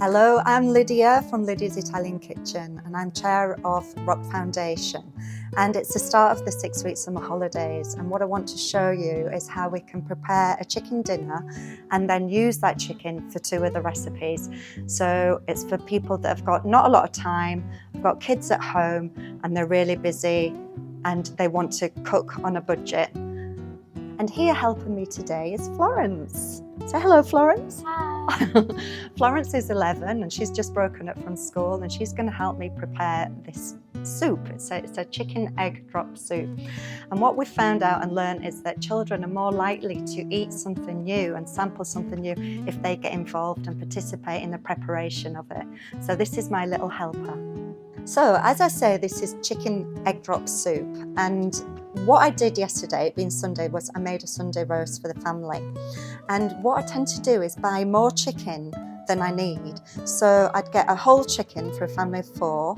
Hello, I'm Lidia from Lidia's Italian Kitchen, and I'm chair of ROKT Foundation. And it's the start of the 6-week summer holidays, and what I want to show you is how we can prepare a chicken dinner and then use that chicken for 2 other recipes. So it's for people that have got not a lot of time, have got kids at home and they're really busy and they want to cook on a budget. And here helping me today is Florence. Say hello, Florence. Hi. Florence is 11 and she's just broken up from school, and she's going to help me prepare this soup. It's a chicken egg drop soup. And what we've found out and learned is that children are more likely to eat something new and sample something new if they get involved and participate in the preparation of it. So this is my little helper. So as I say, this is chicken egg drop soup, and what I did yesterday, being Sunday, was I made a Sunday roast for the family. And what I tend to do is buy more chicken than I need. So I'd get a whole chicken for a family of 4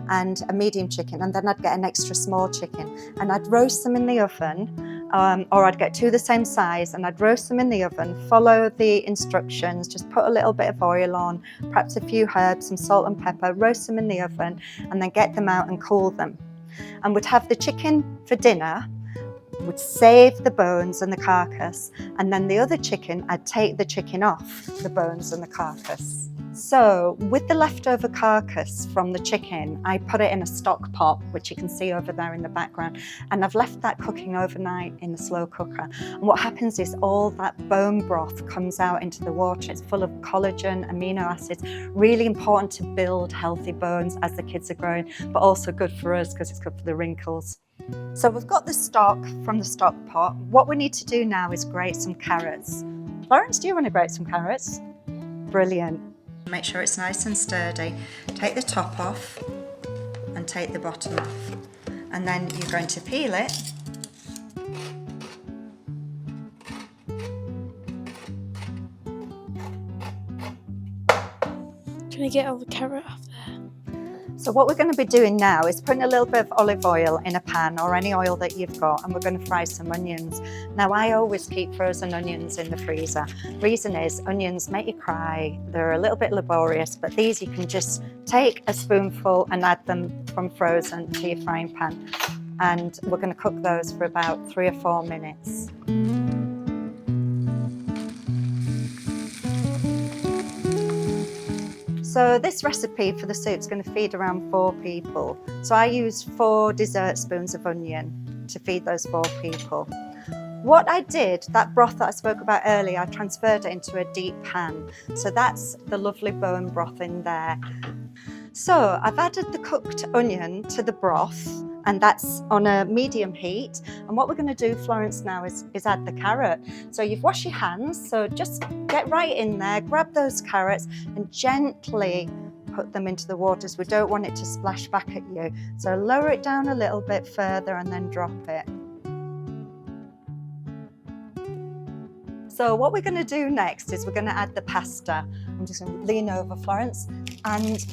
and a medium chicken, and then I'd get an extra small chicken and I'd roast them in the oven, or I'd get 2 the same size and I'd roast them in the oven, follow the instructions, just put a little bit of oil on, perhaps a few herbs, some salt and pepper, roast them in the oven and then get them out and cool them. And would have the chicken for dinner, would save the bones and the carcass, and then the other chicken, I'd take the chicken off the bones and the carcass. So with the leftover carcass from the chicken, I put it in a stock pot, which you can see over there in the background, and I've left that cooking overnight in the slow cooker. And what happens is all that bone broth comes out into the water. It's full of collagen, amino acids, really important to build healthy bones as the kids are growing, but also good for us because it's good for the wrinkles. So we've got the stock from the stock pot. What we need to do now is grate some carrots. Florence, do you want to grate some carrots? Brilliant. Make sure it's nice and sturdy. Take the top off and take the bottom off. And then you're going to peel it. Can I get all the carrot off there? So what we're going to be doing now is putting a little bit of olive oil in a pan, or any oil that you've got, and we're going to fry some onions. Now I always keep frozen onions in the freezer. Reason is onions make you cry, they're a little bit laborious, but these you can just take a spoonful and add them from frozen to your frying pan. And we're going to cook those for about 3 or 4 minutes. So this recipe for the soup is going to feed around 4 people. So I use 4 dessert spoons of onion to feed those 4 people. What I did, that broth that I spoke about earlier, I transferred it into a deep pan. So that's the lovely bone broth in there. So I've added the cooked onion to the broth, and that's on a medium heat. And what we're going to do, Florence, now is add the carrot. So you've washed your hands, so just get right in there, grab those carrots and gently put them into the waters. We don't want it to splash back at you. So lower it down a little bit further and then drop it. So what we're going to do next is we're going to add the pasta. I'm just going to lean over, Florence, and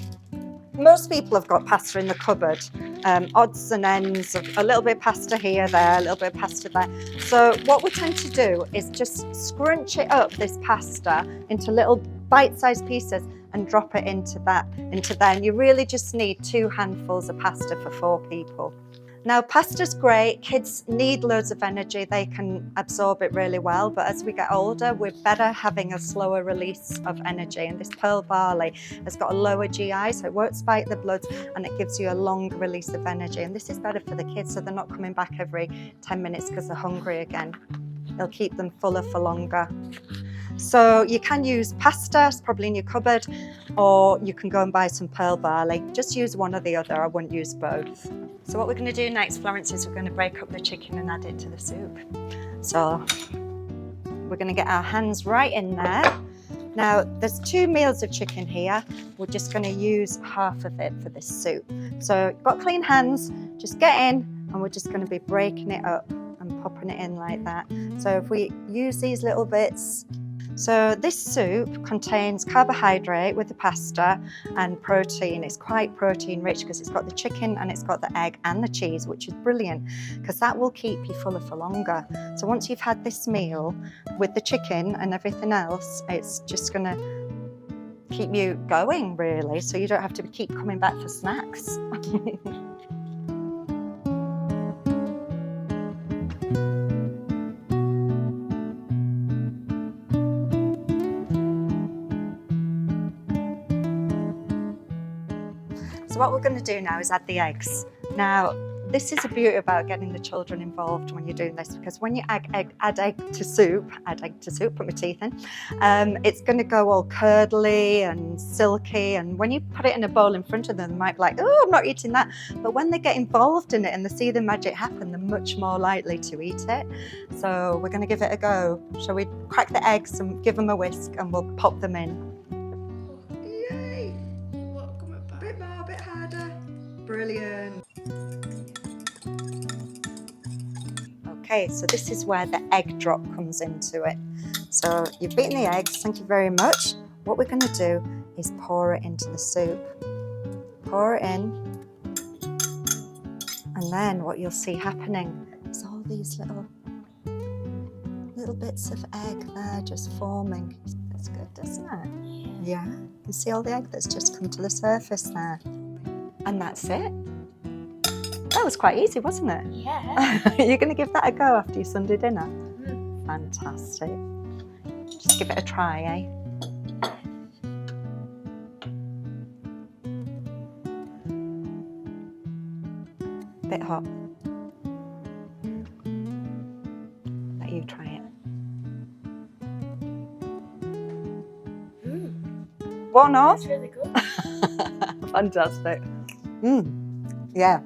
most people have got pasta in the cupboard, odds and ends of a little bit of pasta here, there, a little bit of pasta there. So what we tend to do is just scrunch it up, this pasta, into little bite-sized pieces and drop it into there. And you really just need 2 handfuls of pasta for 4 people. Now, pasta's great. Kids need loads of energy. They can absorb it really well. But as we get older, we're better having a slower release of energy. And this pearl barley has got a lower GI, so it won't spike the blood, and it gives you a long release of energy. And this is better for the kids, so they're not coming back every 10 minutes because they're hungry again. It'll keep them fuller for longer. So you can use pasta, it's probably in your cupboard, or you can go and buy some pearl barley. Just use one or the other, I wouldn't use both. So what we're going to do next, Florence, is we're going to break up the chicken and add it to the soup. So we're going to get our hands right in there. Now there's 2 meals of chicken here. We're just going to use half of it for this soup. So you've got clean hands, just get in, and we're just going to be breaking it up and popping it in like that. So if we use these little bits, So this soup contains carbohydrate with the pasta and protein. It's quite protein rich because it's got the chicken and it's got the egg and the cheese, which is brilliant because that will keep you fuller for longer. So once you've had this meal with the chicken and everything else, it's just going to keep you going really, so you don't have to keep coming back for snacks. So what we're going to do now is add the eggs. Now, this is the beauty about getting the children involved when you're doing this, because when you add egg to soup, put my teeth in, it's going to go all curdly and silky, and when you put it in a bowl in front of them, they might be like, oh, I'm not eating that. But when they get involved in it and they see the magic happen, they're much more likely to eat it. So we're going to give it a go. Shall we crack the eggs and give them a whisk and we'll pop them in? Yay! Bit more, bit harder. Brilliant. Okay, so this is where the egg drop comes into it. So you've beaten the eggs, thank you very much. What we're going to do is pour it into the soup. Pour it in, and then what you'll see happening is all these little bits of egg there just forming. That's good, doesn't it? Yeah. You can see all the egg that's just come to the surface there. And that's it. That was quite easy, wasn't it? Yeah. You're going to give that a go after your Sunday dinner? Fantastic. Just give it a try, eh? Bit hot. Let you try it. 1-0? That's really good. Fantastic. Yeah.